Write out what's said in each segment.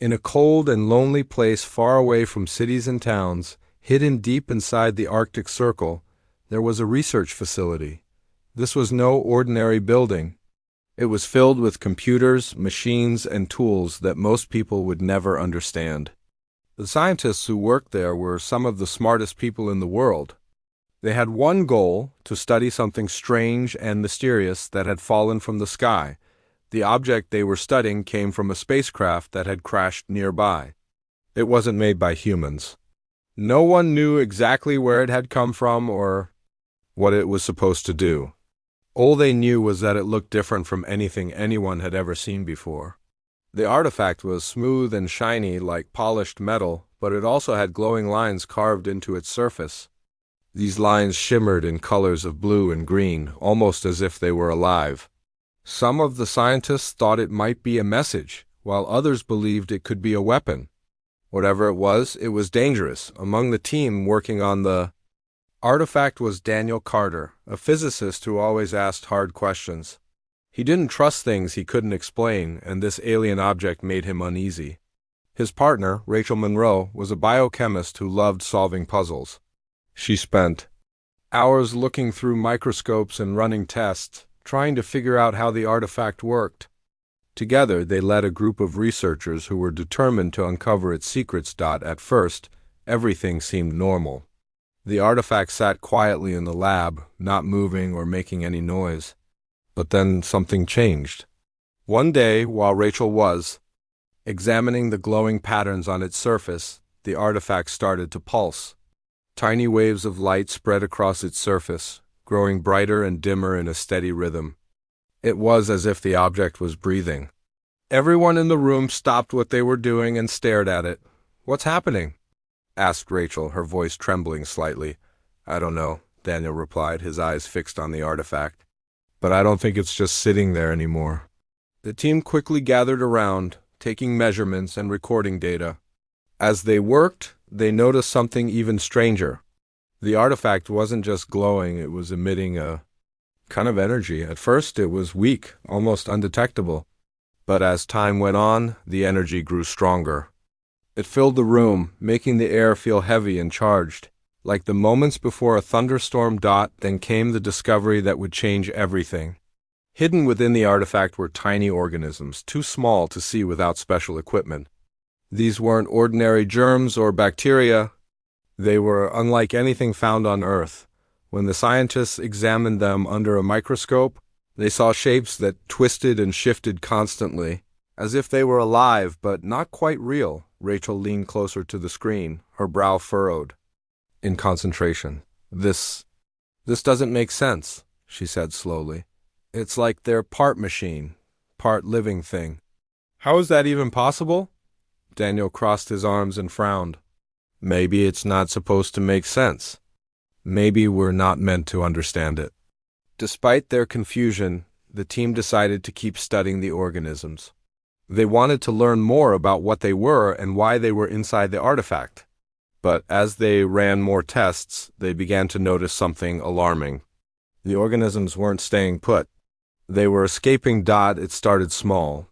In a cold and lonely place far away from cities and towns, hidden deep inside the Arctic Circle, there was a research facility. This was no ordinary building. It was filled with computers, machines, and tools that most people would never understand. The scientists who worked there were some of the smartest people in the world. They had one goal: to study something strange and mysterious that had fallen from the sky. The object they were studying came from a spacecraft that had crashed nearby. It wasn't made by humans. No one knew exactly where it had come from or what it was supposed to do. All they knew was that it looked different from anything anyone had ever seen before. The artifact was smooth and shiny like polished metal, but it also had glowing lines carved into its surface. These lines shimmered in colors of blue and green, almost as if they were alive. Some of the scientists thought it might be a message, while others believed it could be a weapon. Whatever it was dangerous. Among the team working on the artifact was Daniel Carter, a physicist who always asked hard questions. He didn't trust things he couldn't explain, and this alien object made him uneasy. His partner, Rachel Monroe, was a biochemist who loved solving puzzles. She spent hours looking through microscopes and running tests, trying to figure out how the artifact worked. Together, they led a group of researchers who were determined to uncover its secrets. At first, everything seemed normal. The artifact sat quietly in the lab, not moving or making any noise. But then something changed. One day, while Rachel was examining the glowing patterns on its surface, the artifact started to pulse. Tiny waves of light spread across its surface, growing brighter and dimmer in a steady rhythm. It was as if the object was breathing. Everyone in the room stopped what they were doing and stared at it. "What's happening?" asked Rachel, her voice trembling slightly. "I don't know," Daniel replied, his eyes fixed on the artifact. "But I don't think it's just sitting there anymore." The team quickly gathered around, taking measurements and recording data. As they worked, they noticed something even stranger. The artifact wasn't just glowing, it was emitting a kind of energy. At first it was weak, almost undetectable. But as time went on, the energy grew stronger. It filled the room, making the air feel heavy and charged. Like the moments before a thunderstorm. Then came the discovery that would change everything. Hidden within the artifact were tiny organisms, too small to see without special equipment. These weren't ordinary germs or bacteria. They were unlike anything found on Earth. When the scientists examined them under a microscope, they saw shapes that twisted and shifted constantly, as if they were alive but not quite real. Rachel leaned closer to the screen, her brow furrowed in concentration. This doesn't make sense," she said slowly. "It's like they're part machine, part living thing." "How is that even possible?" Daniel crossed his arms and frowned. "Maybe it's not supposed to make sense. Maybe we're not meant to understand it." Despite their confusion, the team decided to keep studying the organisms. They wanted to learn more about what they were and why they were inside the artifact. But as they ran more tests, they began to notice something alarming. The organisms weren't staying put. They were escaping. It started small.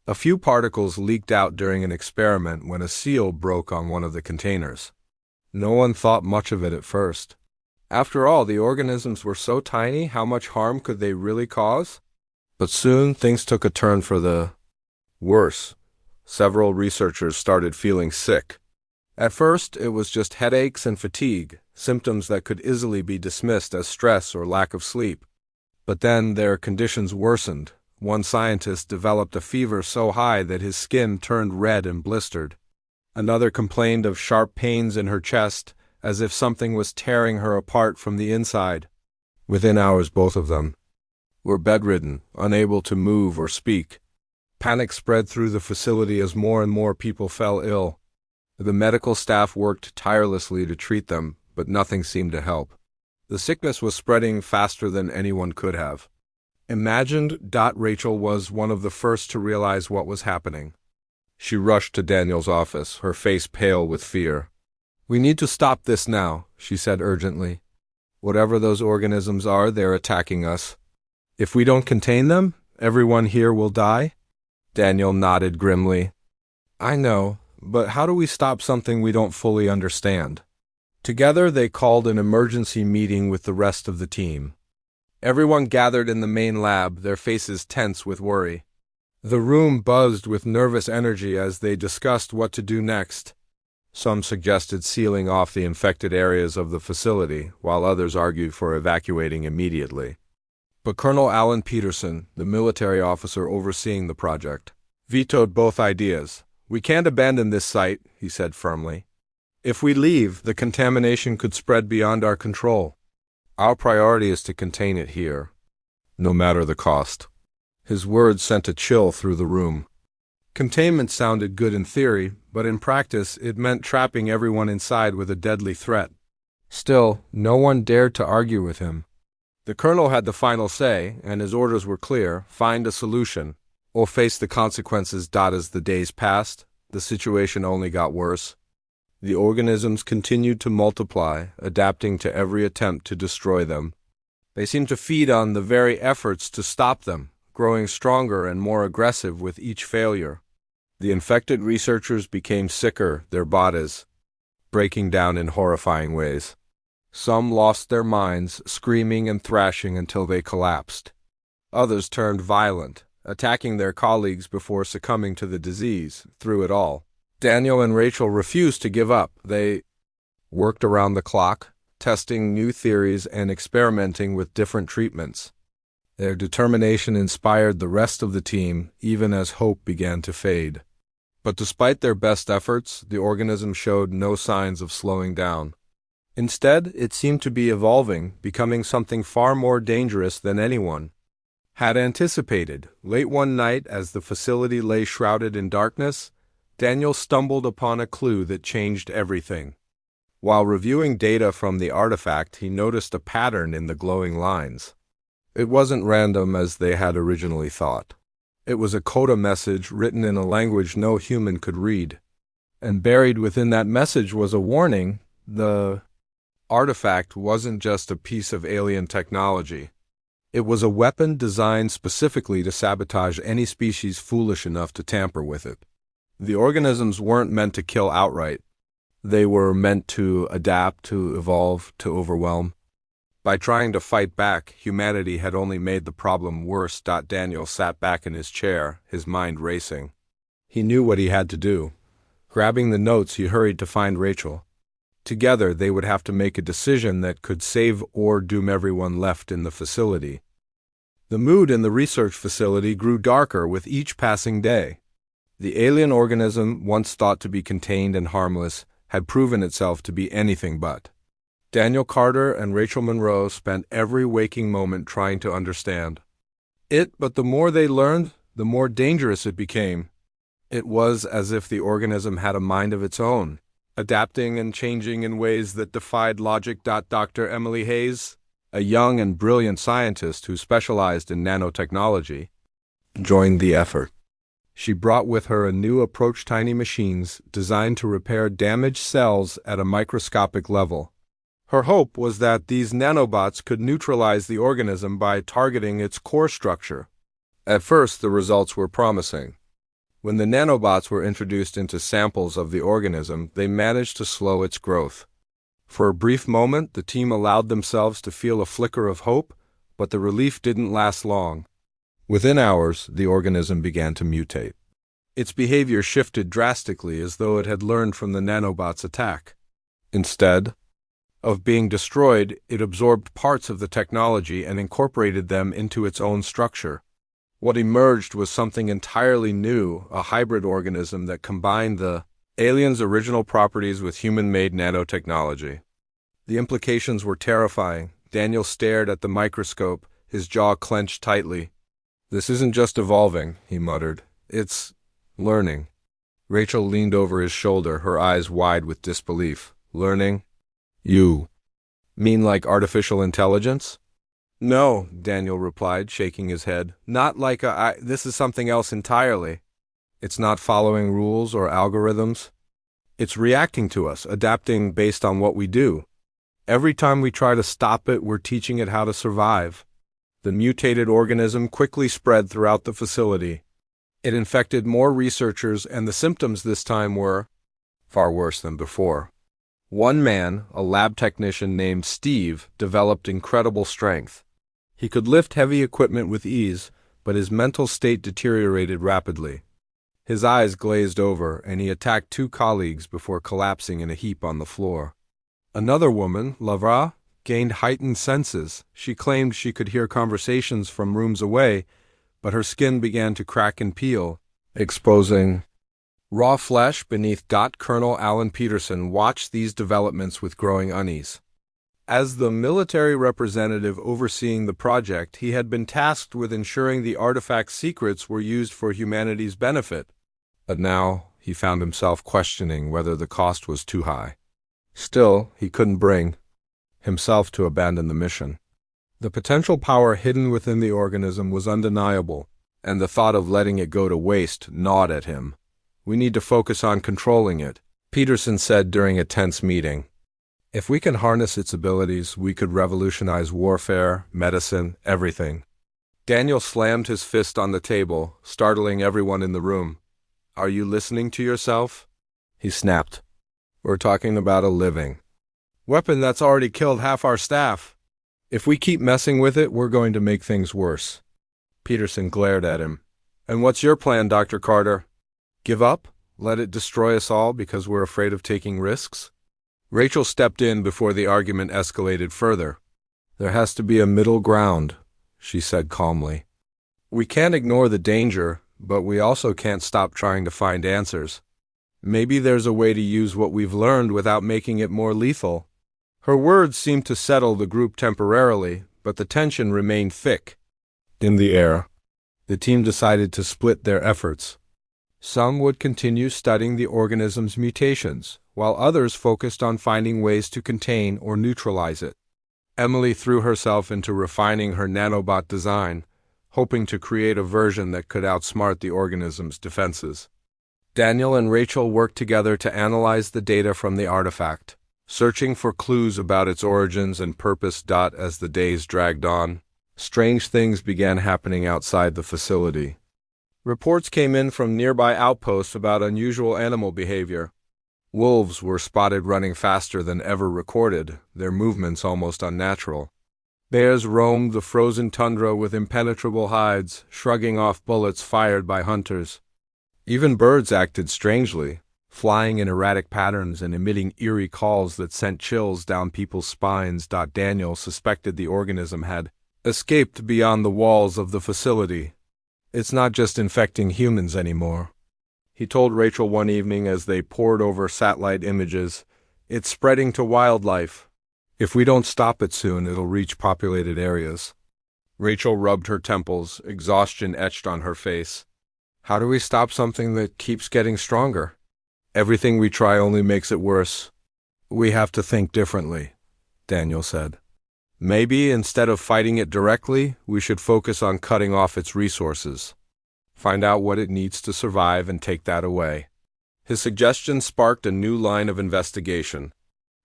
A few particles leaked out during an experiment when a seal broke on one of the containers. No one thought much of it at first. After all, the organisms were so tiny, how much harm could they really cause? But soon things took a turn for the worse. Several researchers started feeling sick. At first, it was just headaches and fatigue, symptoms that could easily be dismissed as stress or lack of sleep. But then their conditions worsened. One scientist developed a fever so high that his skin turned red and blistered. Another complained of sharp pains in her chest, as if something was tearing her apart from the inside. Within hours, both of them were bedridden, unable to move or speak. Panic spread through the facility as more and more people fell ill. The medical staff worked tirelessly to treat them, but nothing seemed to help. The sickness was spreading faster than anyone could have imagined. Rachel was one of the first to realize what was happening. She rushed to Daniel's office, her face pale with fear. "We need to stop this now," she said urgently. "Whatever those organisms are, they're attacking us. If we don't contain them, everyone here will die." Daniel nodded grimly. I know, but how do we stop something we don't fully understand? Together, they called an emergency meeting with the rest of the team. Everyone gathered in the main lab, their faces tense with worry. The room buzzed with nervous energy as they discussed what to do next. Some suggested sealing off the infected areas of the facility, while others argued for evacuating immediately. But Colonel Alan Peterson, the military officer overseeing the project, vetoed both ideas. "We can't abandon this site," he said firmly. "If we leave, the contamination could spread beyond our control. Our priority is to contain it here, no matter the cost." His words sent a chill through the room. Containment sounded good in theory, but in practice it meant trapping everyone inside with a deadly threat. Still, no one dared to argue with him. The colonel had the final say, and his orders were clear: find a solution, or face the consequences. As the days passed, the situation only got worse. The organisms continued to multiply, adapting to every attempt to destroy them. They seemed to feed on the very efforts to stop them, growing stronger and more aggressive with each failure. The infected researchers became sicker, their bodies breaking down in horrifying ways. Some lost their minds, screaming and thrashing until they collapsed. Others turned violent, attacking their colleagues before succumbing to the disease. Through it all, Daniel and Rachel refused to give up. They worked around the clock, testing new theories and experimenting with different treatments. Their determination inspired the rest of the team, even as hope began to fade. But despite their best efforts, the organism showed no signs of slowing down. Instead, it seemed to be evolving, becoming something far more dangerous than anyone had anticipated. Late one night, as the facility lay shrouded in darkness, Daniel stumbled upon a clue that changed everything. While reviewing data from the artifact, he noticed a pattern in the glowing lines. It wasn't random as they had originally thought. It was a coda message written in a language no human could read. And buried within that message was a warning: the artifact wasn't just a piece of alien technology. It was a weapon designed specifically to sabotage any species foolish enough to tamper with it. The organisms weren't meant to kill outright. They were meant to adapt, to evolve, to overwhelm. By trying to fight back, humanity had only made the problem worse. Daniel sat back in his chair, his mind racing. He knew what he had to do. Grabbing the notes, he hurried to find Rachel. Together, they would have to make a decision that could save or doom everyone left in the facility. The mood in the research facility grew darker with each passing day. The alien organism, once thought to be contained and harmless, had proven itself to be anything but. Daniel Carter and Rachel Monroe spent every waking moment trying to understand it, but the more they learned, the more dangerous it became. It was as if the organism had a mind of its own, adapting and changing in ways that defied logic. Dr. Emily Hayes, a young and brilliant scientist who specialized in nanotechnology, joined the effort. She brought with her a new approach: tiny machines designed to repair damaged cells at a microscopic level. Her hope was that these nanobots could neutralize the organism by targeting its core structure. At first, the results were promising. When the nanobots were introduced into samples of the organism, they managed to slow its growth. For a brief moment, the team allowed themselves to feel a flicker of hope, but the relief didn't last long. Within hours, the organism began to mutate. Its behavior shifted drastically, as though it had learned from the nanobots' attack. Instead of being destroyed, it absorbed parts of the technology and incorporated them into its own structure. What emerged was something entirely new, a hybrid organism that combined the alien's original properties with human-made nanotechnology. The implications were terrifying. Daniel stared at the microscope, his jaw clenched tightly. "This isn't just evolving," he muttered. "It's learning." Rachel leaned over his shoulder, her eyes wide with disbelief. "Learning? You mean like artificial intelligence?" "No," Daniel replied, shaking his head. "Not like this is something else entirely. It's not following rules or algorithms. It's reacting to us, adapting based on what we do. Every time we try to stop it, we're teaching it how to survive." The mutated organism quickly spread throughout the facility. It infected more researchers, and the symptoms this time were far worse than before. One man, a lab technician named Steve, developed incredible strength. He could lift heavy equipment with ease, but his mental state deteriorated rapidly. His eyes glazed over, and he attacked two colleagues before collapsing in a heap on the floor. Another woman, Lavra, gained heightened senses. She claimed she could hear conversations from rooms away, but her skin began to crack and peel, exposing raw flesh beneath. Colonel Alan Peterson watched these developments with growing unease. As the military representative overseeing the project, he had been tasked with ensuring the artifact's secrets were used for humanity's benefit. But now he found himself questioning whether the cost was too high. Still, he couldn't bring himself to abandon the mission. The potential power hidden within the organism was undeniable, and the thought of letting it go to waste gnawed at him. "We need to focus on controlling it," Peterson said during a tense meeting. "If we can harness its abilities, we could revolutionize warfare, medicine, everything." Daniel slammed his fist on the table, startling everyone in the room. "Are you listening to yourself?" he snapped. "We're talking about a living weapon that's already killed half our staff. If we keep messing with it, we're going to make things worse." Peterson glared at him. "And what's your plan, Dr. Carter? Give up? Let it destroy us all because we're afraid of taking risks?" Rachel stepped in before the argument escalated further. "There has to be a middle ground," she said calmly. "We can't ignore the danger, but we also can't stop trying to find answers. Maybe there's a way to use what we've learned without making it more lethal." Her words seemed to settle the group temporarily, but the tension remained thick in the air. The team decided to split their efforts. Some would continue studying the organism's mutations, while others focused on finding ways to contain or neutralize it. Emily threw herself into refining her nanobot design, hoping to create a version that could outsmart the organism's defenses. Daniel and Rachel worked together to analyze the data from the artifact, searching for clues about its origins and purpose. As the days dragged on, strange things began happening outside the facility. Reports came in from nearby outposts about unusual animal behavior. Wolves were spotted running faster than ever recorded, their movements almost unnatural. Bears roamed the frozen tundra with impenetrable hides, shrugging off bullets fired by hunters. Even birds acted strangely, flying in erratic patterns and emitting eerie calls that sent chills down people's spines. Daniel suspected the organism had escaped beyond the walls of the facility. "It's not just infecting humans anymore," he told Rachel one evening as they pored over satellite images. "It's spreading to wildlife. If we don't stop it soon, it'll reach populated areas." Rachel rubbed her temples, exhaustion etched on her face. "How do we stop something that keeps getting stronger? Everything we try only makes it worse." "We have to think differently," Daniel said. "Maybe instead of fighting it directly, we should focus on cutting off its resources. Find out what it needs to survive and take that away." His suggestion sparked a new line of investigation.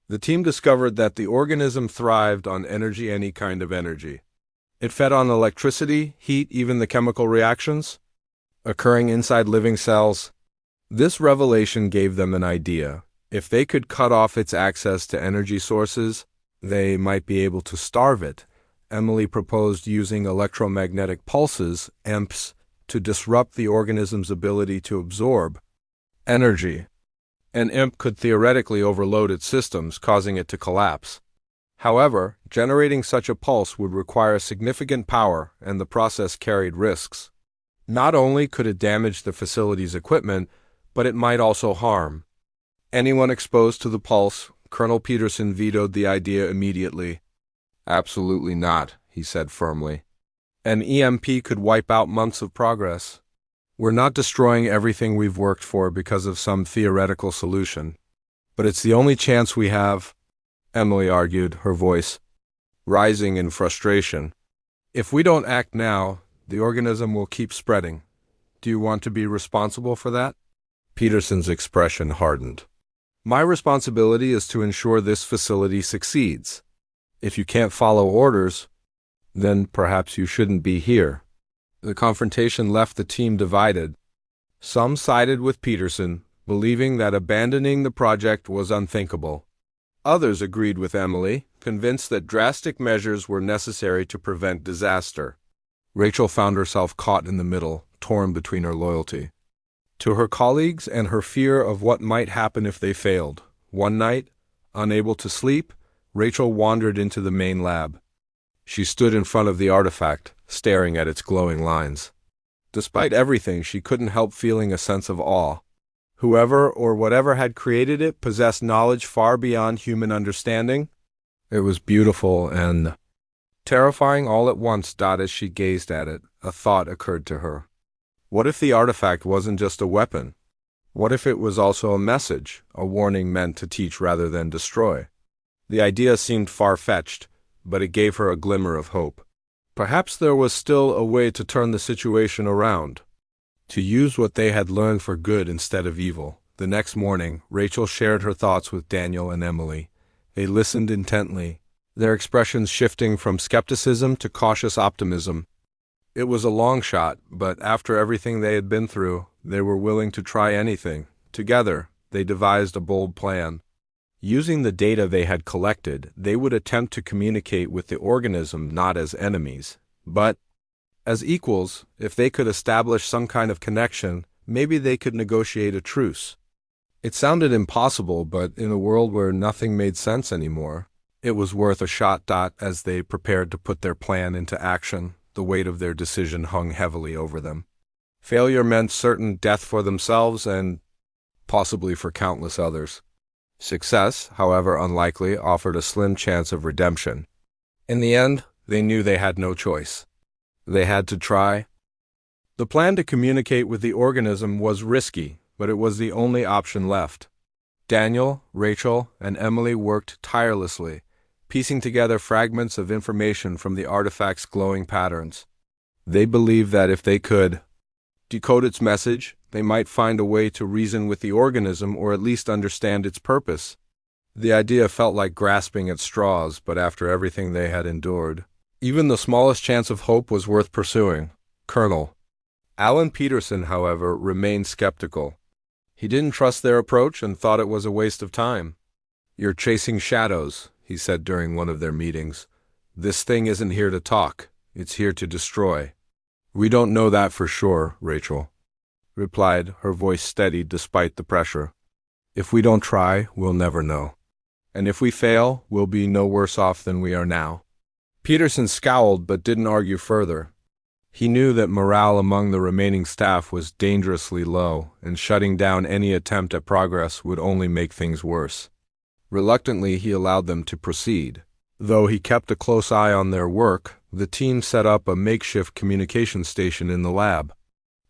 The team discovered that the organism thrived on energy, any kind of energy. It fed on electricity, heat, even the chemical reactions occurring inside living cells. This revelation gave them an idea. If they could cut off its access to energy sources, they might be able to starve it. Emily proposed using electromagnetic pulses, EMPs, to disrupt the organism's ability to absorb energy. An EMP could theoretically overload its systems, causing it to collapse. However, generating such a pulse would require significant power, and the process carried risks. Not only could it damage the facility's equipment, but it might also harm anyone exposed to the pulse. Colonel Peterson vetoed the idea immediately. "Absolutely not," he said firmly. "An EMP could wipe out months of progress. We're not destroying everything we've worked for because of some theoretical solution. But it's the only chance we have," Emily argued, her voice rising in frustration. "If we don't act now, the organism will keep spreading. Do you want to be responsible for that?" Peterson's expression hardened. "My responsibility is to ensure this facility succeeds. If you can't follow orders, then perhaps you shouldn't be here." The confrontation left the team divided. Some sided with Peterson, believing that abandoning the project was unthinkable. Others agreed with Emily, convinced that drastic measures were necessary to prevent disaster. Rachel found herself caught in the middle, torn between her loyalty to her colleagues and her fear of what might happen if they failed. One night, unable to sleep, Rachel wandered into the main lab. She stood in front of the artifact, staring at its glowing lines. Despite everything, she couldn't help feeling a sense of awe. Whoever or whatever had created it possessed knowledge far beyond human understanding. It was beautiful and terrifying all at once. As she gazed at it, a thought occurred to her. What if the artifact wasn't just a weapon? What if it was also a message, a warning meant to teach rather than destroy? The idea seemed far-fetched, but it gave her a glimmer of hope. Perhaps there was still a way to turn the situation around, to use what they had learned for good instead of evil. The next morning, Rachel shared her thoughts with Daniel and Emily. They listened intently, their expressions shifting from skepticism to cautious optimism. It was a long shot, but after everything they had been through, they were willing to try anything. Together, they devised a bold plan. Using the data they had collected, they would attempt to communicate with the organism not as enemies, but as equals. If they could establish some kind of connection, maybe they could negotiate a truce. It sounded impossible, but in a world where nothing made sense anymore, it was worth a shot. As they prepared to put their plan into action, the weight of their decision hung heavily over them. Failure meant certain death for themselves and possibly for countless others. Success, however unlikely, offered a slim chance of redemption. In the end, they knew they had no choice. They had to try. The plan to communicate with the organism was risky, but it was the only option left. Daniel, Rachel, and Emily worked tirelessly, piecing together fragments of information from the artifact's glowing patterns. They believed that if they could decode its message, they might find a way to reason with the organism or at least understand its purpose. The idea felt like grasping at straws, but after everything they had endured, even the smallest chance of hope was worth pursuing. Colonel Alan Peterson, however, remained skeptical. He didn't trust their approach and thought it was a waste of time. "You're chasing shadows," he said during one of their meetings. "This thing isn't here to talk. It's here to destroy." "We don't know that for sure," Rachel replied, her voice steady despite the pressure. "If we don't try, we'll never know. And if we fail, we'll be no worse off than we are now." Peterson scowled but didn't argue further. He knew that morale among the remaining staff was dangerously low, and shutting down any attempt at progress would only make things worse. Reluctantly, he allowed them to proceed. Though he kept a close eye on their work, the team set up a makeshift communication station in the lab.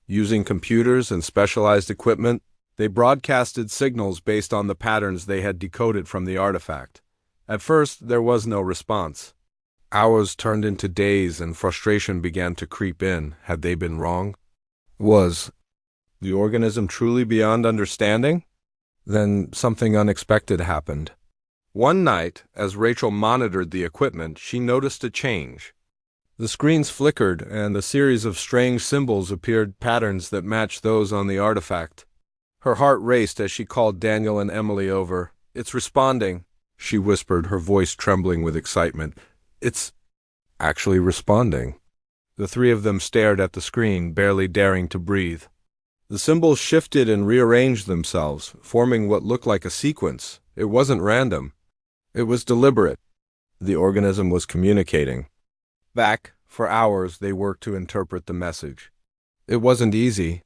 Using computers and specialized equipment, they broadcasted signals based on the patterns they had decoded from the artifact. At first, there was no response. Hours turned into days and frustration began to creep in. Had they been wrong? Was the organism truly beyond understanding? Then something unexpected happened. One night, as Rachel monitored the equipment, she noticed a change. The screens flickered and a series of strange symbols appeared, patterns that matched those on the artifact. Her heart raced as she called Daniel and Emily over. "It's responding," she whispered, her voice trembling with excitement. "It's actually responding." The three of them stared at the screen, barely daring to breathe. The symbols shifted and rearranged themselves, forming what looked like a sequence. It wasn't random. It was deliberate. The organism was communicating. Back, for hours, they worked to interpret the message. It wasn't easy.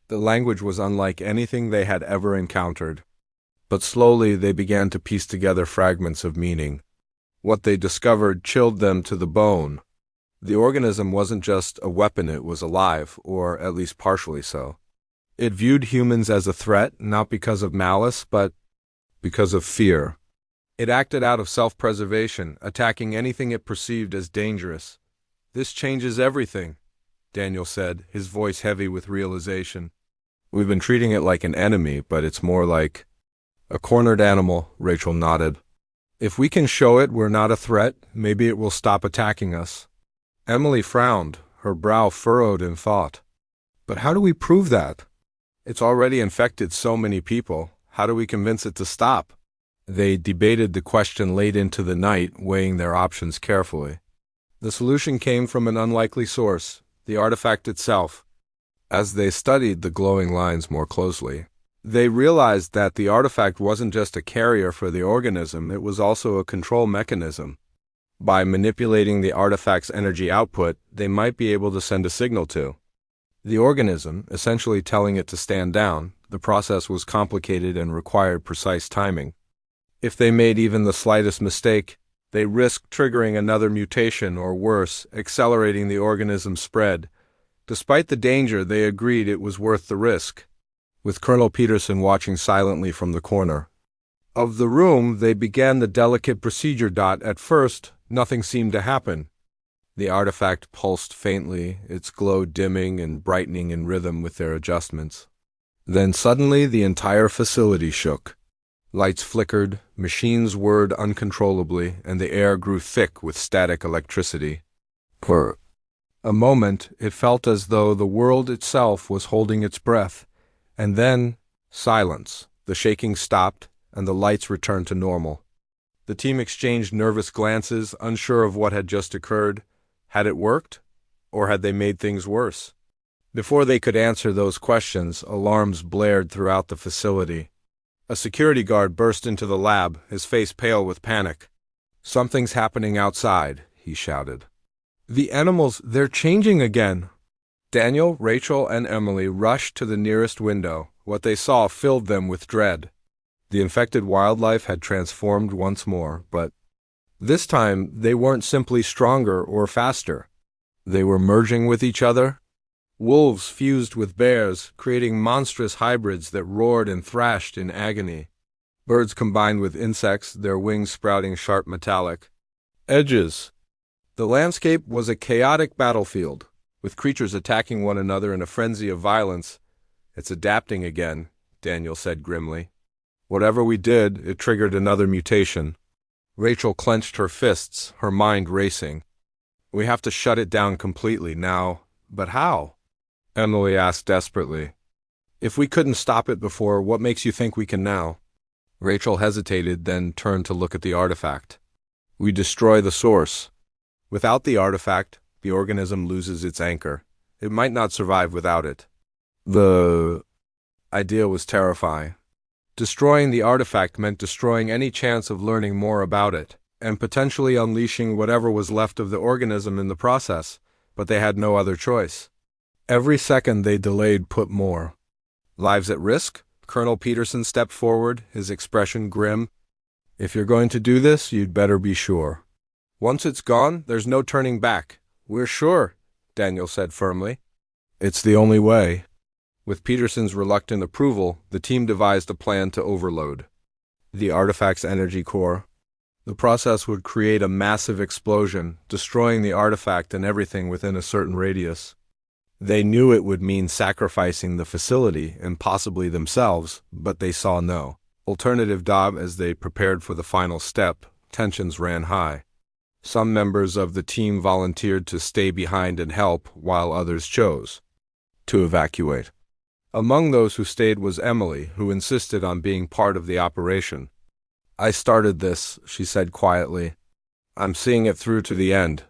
The language was unlike anything they had ever encountered. But slowly they began to piece together fragments of meaning. What they discovered chilled them to the bone. The organism wasn't just a weapon, it was alive, or at least partially so. It viewed humans as a threat, not because of malice, but because of fear. It acted out of self-preservation, attacking anything it perceived as dangerous. "This changes everything," Daniel said, his voice heavy with realization. "We've been treating it like an enemy, but it's more like a cornered animal," Rachel nodded. "If we can show it we're not a threat, maybe it will stop attacking us." Emily frowned, her brow furrowed in thought. "But how do we prove that?" It's already infected so many people. How do we convince it to stop? They debated the question late into the night, weighing their options carefully. The solution came from an unlikely source, the artifact itself. As they studied the glowing lines more closely, they realized that the artifact wasn't just a carrier for the organism, it was also a control mechanism. By manipulating the artifact's energy output, they might be able to send a signal to the organism, essentially telling it to stand down. The process was complicated and required precise timing. If they made even the slightest mistake, they risked triggering another mutation or worse, accelerating the organism's spread. Despite the danger, they agreed it was worth the risk. With Colonel Peterson watching silently from the corner of the room, they began the delicate procedure. At first, nothing seemed to happen. The artifact pulsed faintly, its glow dimming and brightening in rhythm with their adjustments. Then suddenly the entire facility shook. Lights flickered, machines whirred uncontrollably, and the air grew thick with static electricity. For a moment, it felt as though the world itself was holding its breath. And then, silence. The shaking stopped, and the lights returned to normal. The team exchanged nervous glances, unsure of what had just occurred. Had it worked? Or had they made things worse? Before they could answer those questions, alarms blared throughout the facility. A security guard burst into the lab, his face pale with panic. "Something's happening outside," he shouted. "The animals, they're changing again." Daniel, Rachel, and Emily rushed to the nearest window. What they saw filled them with dread. The infected wildlife had transformed once more, but this time they weren't simply stronger or faster. They were merging with each other. Wolves fused with bears, creating monstrous hybrids that roared and thrashed in agony. Birds combined with insects, their wings sprouting sharp metallic edges. The landscape was a chaotic battlefield, with creatures attacking one another in a frenzy of violence. "It's adapting again," Daniel said grimly. "Whatever we did, it triggered another mutation." Rachel clenched her fists, her mind racing. "We have to shut it down completely now." "But how?" Emily asked desperately. "If we couldn't stop it before, what makes you think we can now?" Rachel hesitated, then turned to look at the artifact. "We destroy the source. Without the artifact, the organism loses its anchor. It might not survive without it." The idea was terrifying. Destroying the artifact meant destroying any chance of learning more about it, and potentially unleashing whatever was left of the organism in the process, but they had no other choice. Every second they delayed put more lives at risk. Colonel Peterson stepped forward, his expression grim. "If you're going to do this, you'd better be sure. Once it's gone, there's no turning back." "We're sure," Daniel said firmly. "It's the only way." With Peterson's reluctant approval, the team devised a plan to overload the artifact's energy core. The process would create a massive explosion, destroying the artifact and everything within a certain radius. They knew it would mean sacrificing the facility and possibly themselves, but they saw no alternative. As they prepared for the final step, tensions ran high. Some members of the team volunteered to stay behind and help, while others chose to evacuate. Among those who stayed was Emily, who insisted on being part of the operation. "I started this," she said quietly. "I'm seeing it through to the end."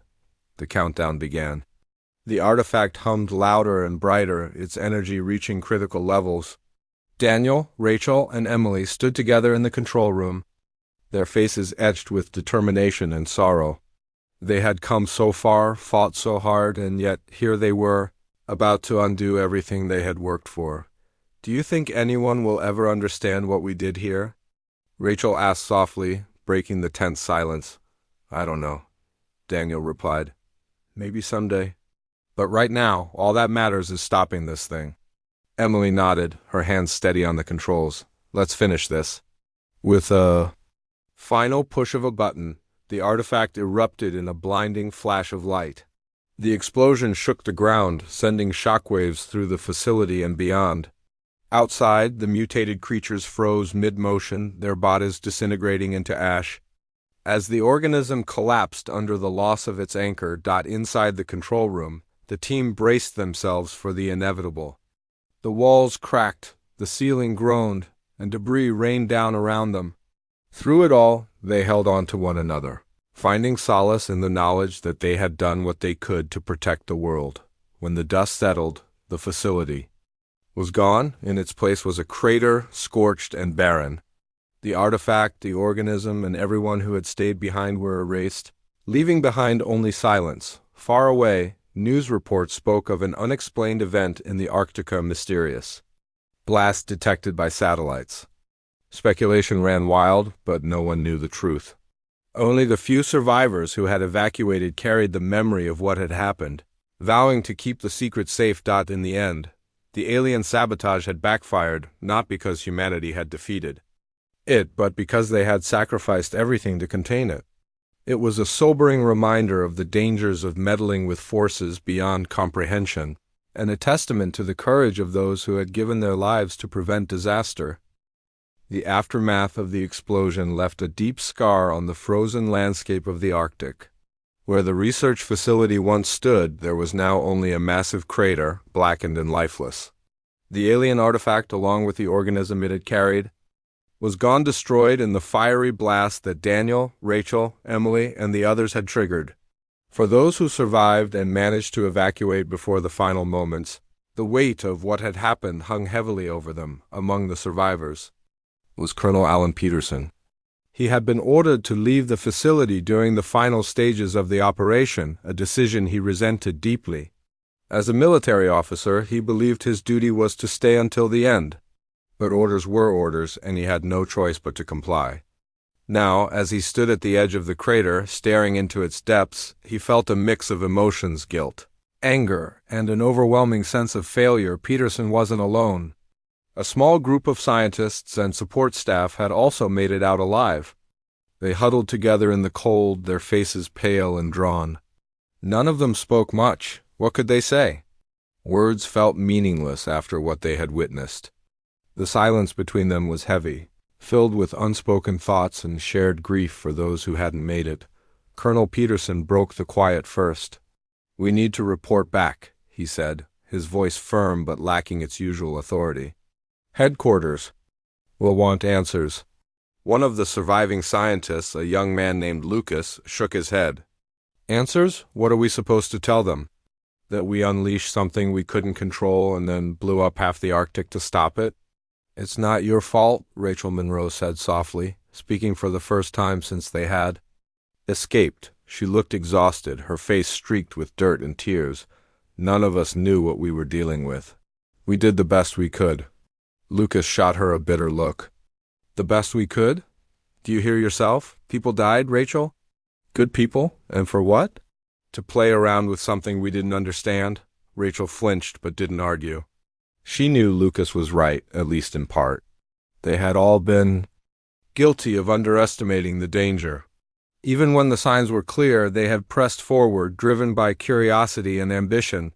The countdown began. The artifact hummed louder and brighter, its energy reaching critical levels. Daniel, Rachel, and Emily stood together in the control room, their faces etched with determination and sorrow. They had come so far, fought so hard, and yet here they were, about to undo everything they had worked for. "Do you think anyone will ever understand what we did here?" Rachel asked softly, breaking the tense silence. "I don't know," Daniel replied. "Maybe someday. But right now, all that matters is stopping this thing." Emily nodded, her hands steady on the controls. "Let's finish this." With a final push of a button, the artifact erupted in a blinding flash of light. The explosion shook the ground, sending shockwaves through the facility and beyond. Outside, the mutated creatures froze mid-motion, their bodies disintegrating into ash. As the organism collapsed under the loss of its anchor. Inside the control room, the team braced themselves for the inevitable. The walls cracked, the ceiling groaned, and debris rained down around them. Through it all, they held on to one another, finding solace in the knowledge that they had done what they could to protect the world. When the dust settled, the facility was gone. In its place was a crater, scorched and barren. The artifact, the organism, and everyone who had stayed behind were erased, leaving behind only silence. Far away, news reports spoke of an unexplained event in the Arctica mysterious blast detected by satellites. Speculation ran wild, but no one knew the truth. Only the few survivors who had evacuated carried the memory of what had happened, vowing to keep the secret safe. In the end, the alien sabotage had backfired, not because humanity had defeated it, but because they had sacrificed everything to contain it. It was a sobering reminder of the dangers of meddling with forces beyond comprehension, and a testament to the courage of those who had given their lives to prevent disaster. The aftermath of the explosion left a deep scar on the frozen landscape of the Arctic. Where the research facility once stood, there was now only a massive crater, blackened and lifeless. The alien artifact, along with the organism it had carried, was gone, destroyed in the fiery blast that Daniel, Rachel, Emily, and the others had triggered. For those who survived and managed to evacuate before the final moments, the weight of what had happened hung heavily over them. Among the survivors was Colonel Alan Peterson. He had been ordered to leave the facility during the final stages of the operation, a decision he resented deeply. As a military officer, he believed his duty was to stay until the end. But orders were orders, and he had no choice but to comply. Now, as he stood at the edge of the crater, staring into its depths, he felt a mix of emotions: guilt, anger, and an overwhelming sense of failure. Peterson wasn't alone. A small group of scientists and support staff had also made it out alive. They huddled together in the cold, their faces pale and drawn. None of them spoke much. What could they say? Words felt meaningless after what they had witnessed. The silence between them was heavy, filled with unspoken thoughts and shared grief for those who hadn't made it. Colonel Peterson broke the quiet first. "We need to report back," he said, his voice firm but lacking its usual authority. "Headquarters will want answers." One of the surviving scientists, a young man named Lucas, shook his head. "Answers? What are we supposed to tell them? That we unleashed something we couldn't control and then blew up half the Arctic to stop it?" "It's not your fault," Rachel Monroe said softly, speaking for the first time since they had escaped. She looked exhausted, her face streaked with dirt and tears. "None of us knew what we were dealing with. We did the best we could." Lucas shot her a bitter look. "The best we could? Do you hear yourself? People died, Rachel. Good people. And for what? To play around with something we didn't understand." Rachel flinched but didn't argue. She knew Lucas was right, at least in part. They had all been guilty of underestimating the danger. Even when the signs were clear, they had pressed forward, driven by curiosity and ambition.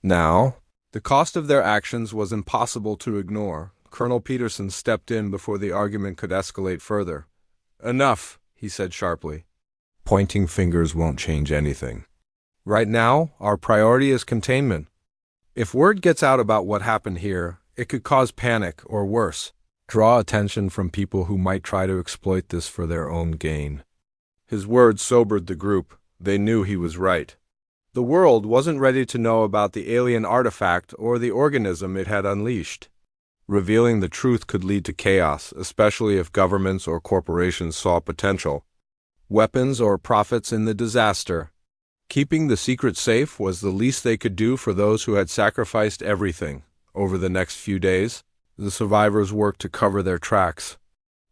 Now, the cost of their actions was impossible to ignore. Colonel Peterson stepped in before the argument could escalate further. "Enough," he said sharply. "Pointing fingers won't change anything. Right now, our priority is containment. If word gets out about what happened here, it could cause panic, or worse, draw attention from people who might try to exploit this for their own gain." His words sobered the group. They knew he was right. The world wasn't ready to know about the alien artifact or the organism it had unleashed. Revealing the truth could lead to chaos, especially if governments or corporations saw potential weapons or profits in the disaster. Keeping the secret safe was the least they could do for those who had sacrificed everything. Over the next few days, the survivors worked to cover their tracks.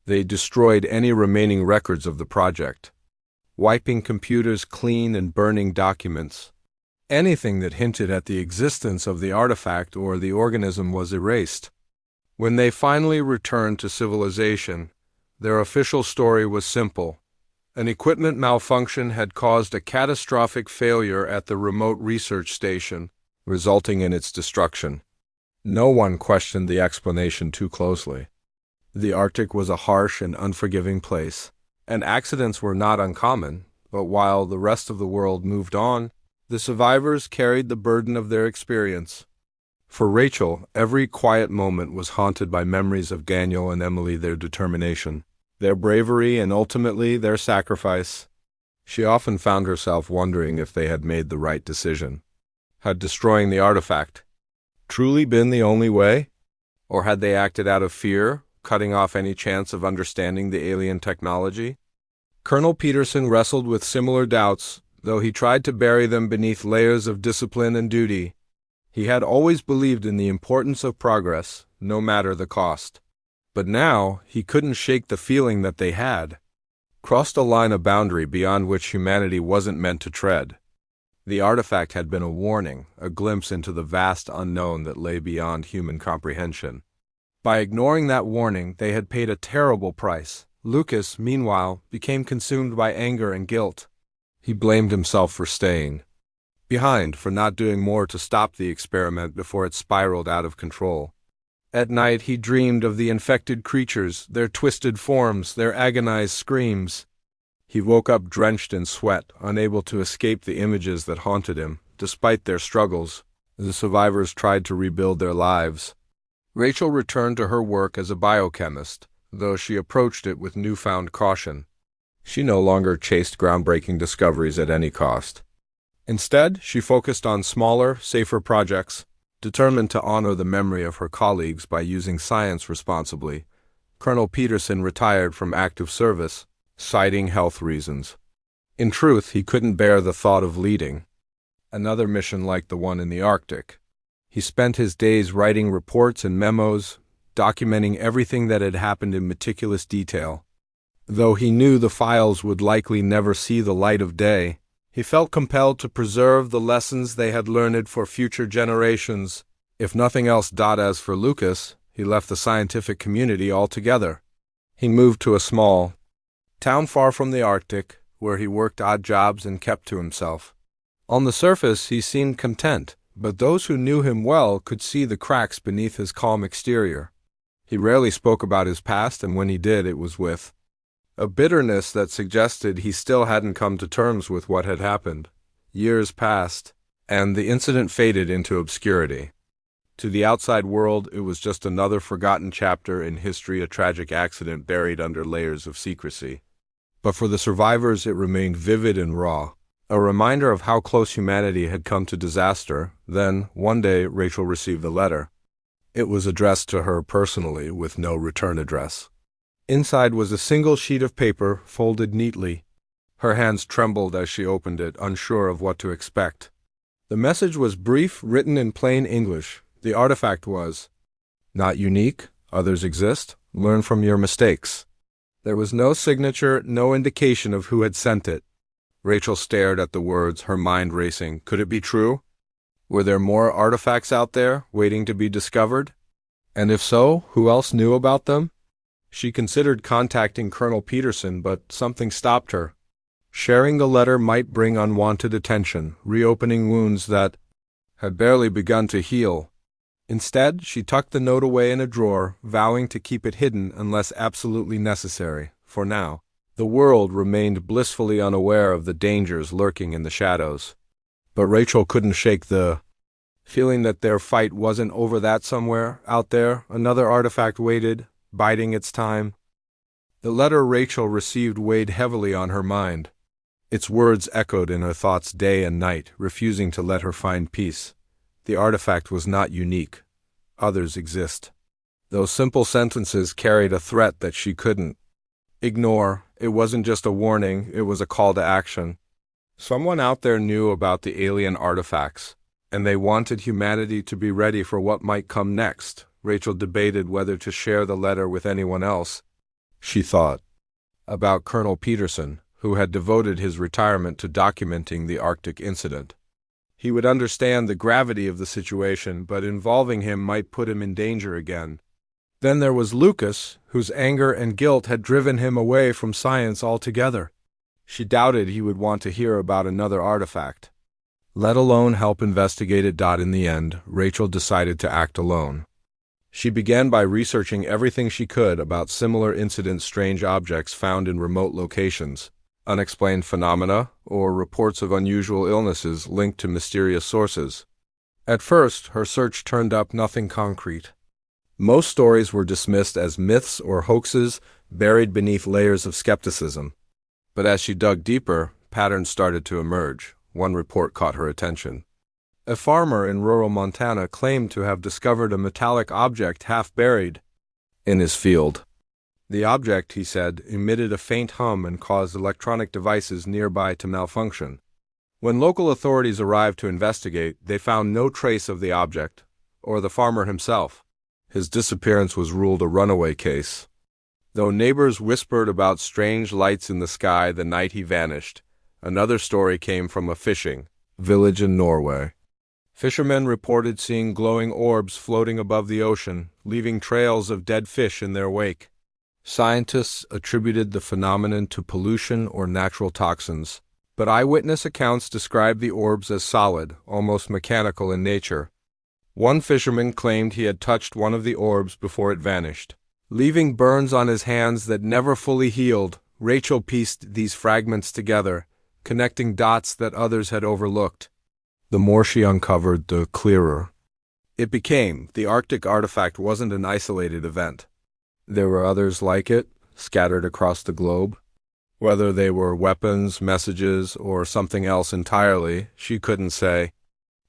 They destroyed any remaining records of the project, wiping computers clean and burning documents. Anything that hinted at the existence of the artifact or the organism was erased. When they finally returned to civilization, their official story was simple. An equipment malfunction had caused a catastrophic failure at the remote research station, resulting in its destruction. No one questioned the explanation too closely. The Arctic was a harsh and unforgiving place, and accidents were not uncommon, but while the rest of the world moved on, the survivors carried the burden of their experience. For Rachel, every quiet moment was haunted by memories of Daniel and Emily, their determination, their bravery, and ultimately their sacrifice. She often found herself wondering if they had made the right decision. Had destroying the artifact truly been the only way? Or had they acted out of fear, cutting off any chance of understanding the alien technology? Colonel Peterson wrestled with similar doubts, though he tried to bury them beneath layers of discipline and duty. He had always believed in the importance of progress, no matter the cost. But now he couldn't shake the feeling that they had crossed a line of boundary beyond which humanity wasn't meant to tread. The artifact had been a warning, a glimpse into the vast unknown that lay beyond human comprehension. By ignoring that warning, they had paid a terrible price. Lucas, meanwhile, became consumed by anger and guilt. He blamed himself for staying behind, for not doing more to stop the experiment before it spiraled out of control. At night he dreamed of the infected creatures, their twisted forms, their agonized screams. He woke up drenched in sweat, unable to escape the images that haunted him. Despite their struggles, the survivors tried to rebuild their lives. Rachel returned to her work as a biochemist, though she approached it with newfound caution. She no longer chased groundbreaking discoveries at any cost. Instead, she focused on smaller, safer projects. Determined to honor the memory of her colleagues by using science responsibly, Colonel Peterson retired from active service, citing health reasons. In truth, he couldn't bear the thought of leading another mission like the one in the Arctic. He spent his days writing reports and memos, documenting everything that had happened in meticulous detail. Though he knew the files would likely never see the light of day, he felt compelled to preserve the lessons they had learned for future generations. If nothing else, as for Lucas, he left the scientific community altogether. He moved to a small town far from the Arctic, where he worked odd jobs and kept to himself. On the surface, he seemed content, but those who knew him well could see the cracks beneath his calm exterior. He rarely spoke about his past, and when he did, it was with a bitterness that suggested he still hadn't come to terms with what had happened. Years passed, and the incident faded into obscurity. To the outside world, it was just another forgotten chapter in history, a tragic accident buried under layers of secrecy. But for the survivors, it remained vivid and raw, a reminder of how close humanity had come to disaster. Then, one day, Rachel received a letter. It was addressed to her personally, with no return address. Inside was a single sheet of paper, folded neatly. Her hands trembled as she opened it, unsure of what to expect. The message was brief, written in plain English. The artifact was not unique. Others exist. Learn from your mistakes. There was no signature, no indication of who had sent it. Rachel stared at the words, her mind racing. Could it be true? Were there more artifacts out there, waiting to be discovered? And if so, who else knew about them? She considered contacting Colonel Peterson, but something stopped her. Sharing the letter might bring unwanted attention, reopening wounds that had barely begun to heal. Instead, she tucked the note away in a drawer, vowing to keep it hidden unless absolutely necessary. For now, the world remained blissfully unaware of the dangers lurking in the shadows. But Rachel couldn't shake the feeling that their fight wasn't over, that somewhere, out there, another artifact waited, biding its time. The letter Rachel received weighed heavily on her mind. Its words echoed in her thoughts day and night, refusing to let her find peace. The artifact was not unique. Others exist. Those simple sentences carried a threat that she couldn't ignore. It wasn't just a warning, it was a call to action. Someone out there knew about the alien artifacts, and they wanted humanity to be ready for what might come next. Rachel debated whether to share the letter with anyone else. She thought about Colonel Peterson, who had devoted his retirement to documenting the Arctic incident. He would understand the gravity of the situation, but involving him might put him in danger again. Then there was Lucas, whose anger and guilt had driven him away from science altogether. She doubted he would want to hear about another artifact, let alone help investigate it. In the end, Rachel decided to act alone. She began by researching everything she could about similar incidents, strange objects found in remote locations, unexplained phenomena, or reports of unusual illnesses linked to mysterious sources. At first, her search turned up nothing concrete. Most stories were dismissed as myths or hoaxes buried beneath layers of skepticism. But as she dug deeper, patterns started to emerge. One report caught her attention. A farmer in rural Montana claimed to have discovered a metallic object half buried in his field. The object, he said, emitted a faint hum and caused electronic devices nearby to malfunction. When local authorities arrived to investigate, they found no trace of the object, or the farmer himself. His disappearance was ruled a runaway case. Though neighbors whispered about strange lights in the sky the night he vanished, another story came from a fishing village in Norway. Fishermen reported seeing glowing orbs floating above the ocean, leaving trails of dead fish in their wake. Scientists attributed the phenomenon to pollution or natural toxins, but eyewitness accounts described the orbs as solid, almost mechanical in nature. One fisherman claimed he had touched one of the orbs before it vanished, leaving burns on his hands that never fully healed. Rachel pieced these fragments together, connecting dots that others had overlooked. The more she uncovered, the clearer it became. The Arctic artifact wasn't an isolated event. There were others like it, scattered across the globe. Whether they were weapons, messages, or something else entirely, she couldn't say.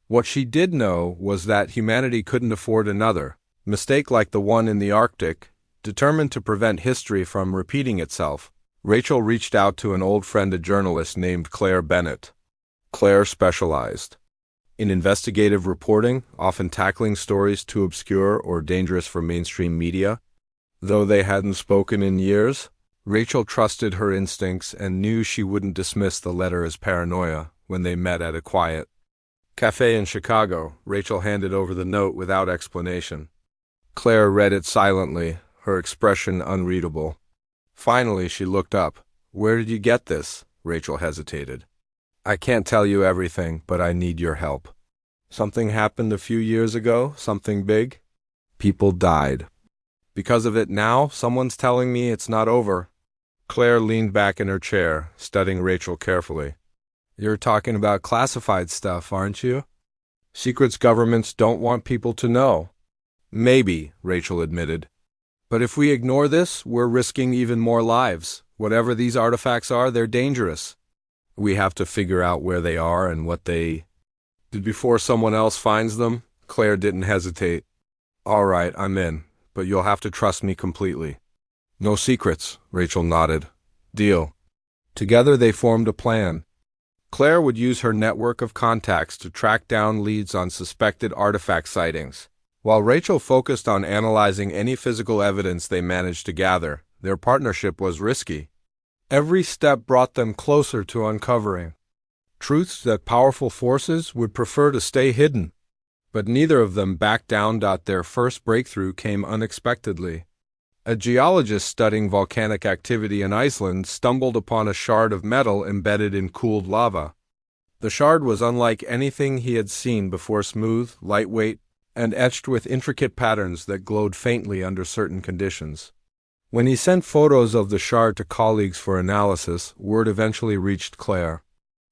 What she did know was that humanity couldn't afford another mistake like the one in the Arctic. Determined to prevent history from repeating itself, Rachel reached out to an old friend, a journalist named Claire Bennett. Claire specialized in investigative reporting, often tackling stories too obscure or dangerous for mainstream media. Though they hadn't spoken in years, Rachel trusted her instincts and knew she wouldn't dismiss the letter as paranoia. When they met at a quiet cafe in Chicago, Rachel handed over the note without explanation. Claire read it silently, her expression unreadable. Finally, she looked up. "Where did you get this?" Rachel hesitated. "I can't tell you everything, but I need your help. Something happened a few years ago, something big. People died. Because of it now, someone's telling me it's not over." Claire leaned back in her chair, studying Rachel carefully. "You're talking about classified stuff, aren't you? Secrets governments don't want people to know." "Maybe," Rachel admitted. "But if we ignore this, we're risking even more lives. Whatever these artifacts are, they're dangerous. We have to figure out where they are and what they did before someone else finds them." Claire didn't hesitate. "All right, I'm in, but you'll have to trust me completely." "No secrets," Rachel nodded. "Deal." Together they formed a plan. Claire would use her network of contacts to track down leads on suspected artifact sightings, while Rachel focused on analyzing any physical evidence they managed to gather. Their partnership was risky. Every step brought them closer to uncovering truths that powerful forces would prefer to stay hidden. But neither of them backed down. Their first breakthrough came unexpectedly. A geologist studying volcanic activity in Iceland stumbled upon a shard of metal embedded in cooled lava. The shard was unlike anything he had seen before, smooth, lightweight, and etched with intricate patterns that glowed faintly under certain conditions. When he sent photos of the shard to colleagues for analysis, word eventually reached Claire.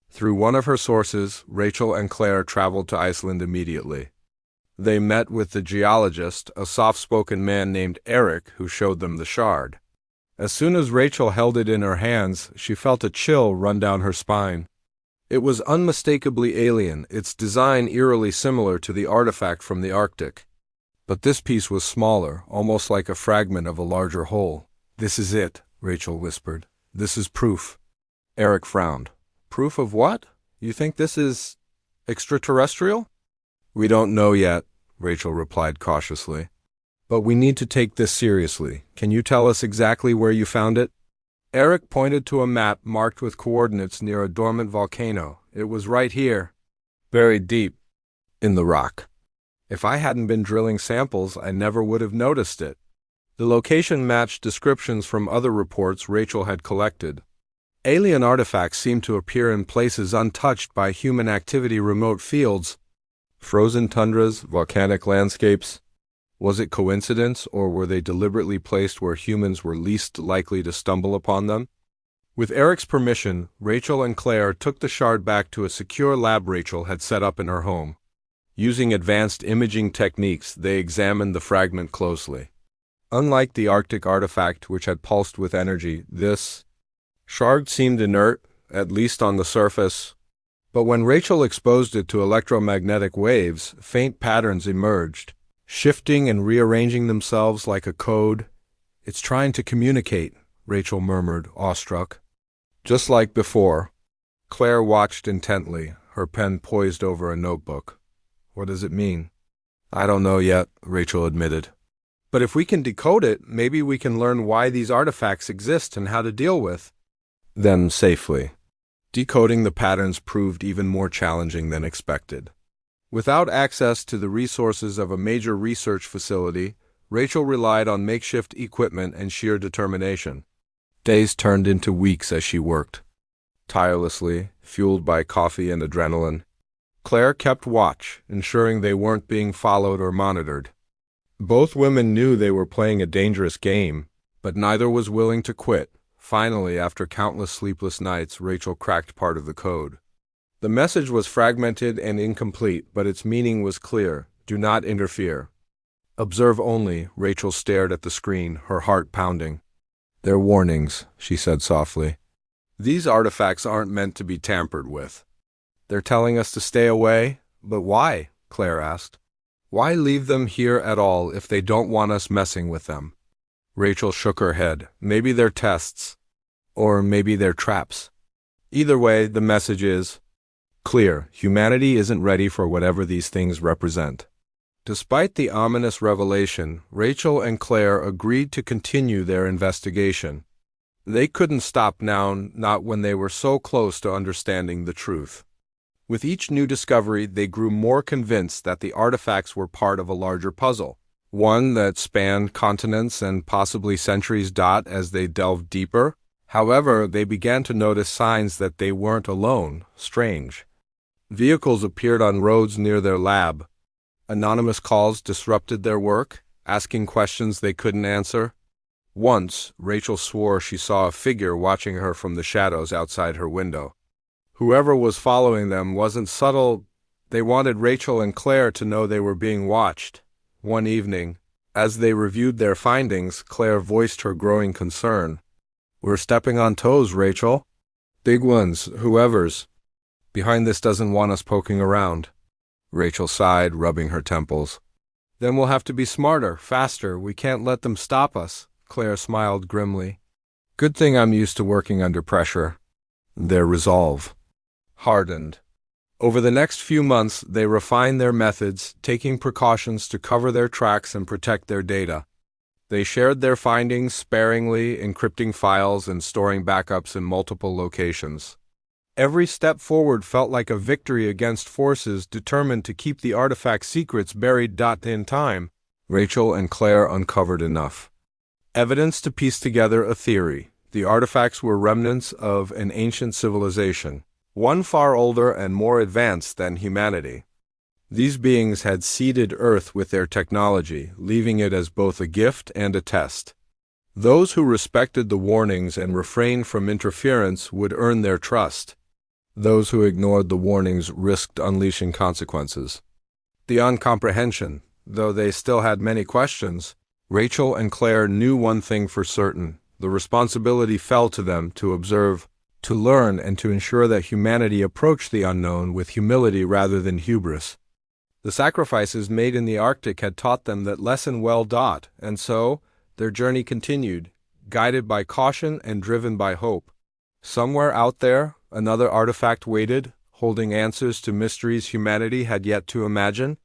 Through one of her sources, Rachel and Claire traveled to Iceland immediately. They met with the geologist, a soft-spoken man named Eric, who showed them the shard. As soon as Rachel held it in her hands, she felt a chill run down her spine. It was unmistakably alien, its design eerily similar to the artifact from the Arctic. But this piece was smaller, almost like a fragment of a larger whole. "This is it," Rachel whispered. "This is proof." Eric frowned. "Proof of what? You think this is extraterrestrial?" "We don't know yet," Rachel replied cautiously. "But we need to take this seriously. Can you tell us exactly where you found it?" Eric pointed to a map marked with coordinates near a dormant volcano. "It was right here, buried deep in the rock. If I hadn't been drilling samples, I never would have noticed it." The location matched descriptions from other reports Rachel had collected. Alien artifacts seemed to appear in places untouched by human activity, remote fields, frozen tundras, volcanic landscapes. Was it coincidence, or were they deliberately placed where humans were least likely to stumble upon them? With Eric's permission, Rachel and Claire took the shard back to a secure lab Rachel had set up in her home. Using advanced imaging techniques, they examined the fragment closely. Unlike the Arctic artifact, which had pulsed with energy, this shard seemed inert, at least on the surface. But when Rachel exposed it to electromagnetic waves, faint patterns emerged, shifting and rearranging themselves like a code. "It's trying to communicate," Rachel murmured, awestruck. Just like before. Claire watched intently, her pen poised over a notebook. "What does it mean?" "I don't know yet," Rachel admitted. "But if we can decode it, maybe we can learn why these artifacts exist and how to deal with them safely." Decoding the patterns proved even more challenging than expected. Without access to the resources of a major research facility, Rachel relied on makeshift equipment and sheer determination. Days turned into weeks as she worked. Tirelessly, fueled by coffee and adrenaline, Claire kept watch, ensuring they weren't being followed or monitored. Both women knew they were playing a dangerous game, but neither was willing to quit. Finally, after countless sleepless nights, Rachel cracked part of the code. The message was fragmented and incomplete, but its meaning was clear. "Do not interfere. Observe only." Rachel stared at the screen, her heart pounding. "They're warnings," she said softly. "These artifacts aren't meant to be tampered with." "They're telling us to stay away? But why?" Claire asked. "Why leave them here at all if they don't want us messing with them?" Rachel shook her head. "Maybe they're tests. Or maybe they're traps. Either way, the message is clear. Humanity isn't ready for whatever these things represent." Despite the ominous revelation, Rachel and Claire agreed to continue their investigation. They couldn't stop now, not when they were so close to understanding the truth. With each new discovery, they grew more convinced that the artifacts were part of a larger puzzle, one that spanned continents and possibly centuries. As they delved deeper, however, they began to notice signs that they weren't alone. Strange vehicles appeared on roads near their lab. Anonymous calls disrupted their work, asking questions they couldn't answer. Once, Rachel swore she saw a figure watching her from the shadows outside her window. Whoever was following them wasn't subtle. They wanted Rachel and Claire to know they were being watched. One evening, as they reviewed their findings, Claire voiced her growing concern. "We're stepping on toes, Rachel. Big ones, whoever's behind this doesn't want us poking around." Rachel sighed, rubbing her temples. "Then we'll have to be smarter, faster. We can't let them stop us." Claire smiled grimly. "Good thing I'm used to working under pressure." Their resolve hardened. Over the next few months, they refined their methods, taking precautions to cover their tracks and protect their data. They shared their findings sparingly, encrypting files and storing backups in multiple locations. Every step forward felt like a victory against forces determined to keep the artifact secrets buried. In time, Rachel and Claire uncovered enough evidence to piece together a theory. The artifacts were remnants of an ancient civilization, one far older and more advanced than humanity. These beings had seeded Earth with their technology, leaving it as both a gift and a test. Those who respected the warnings and refrained from interference would earn their trust. Those who ignored the warnings risked unleashing consequences. Beyond comprehension, though they still had many questions, Rachel and Claire knew one thing for certain. The responsibility fell to them to observe, to learn, and to ensure that humanity approached the unknown with humility rather than hubris. The sacrifices made in the Arctic had taught them that lesson well. And so, their journey continued, guided by caution and driven by hope. Somewhere out there, another artifact waited, holding answers to mysteries humanity had yet to imagine.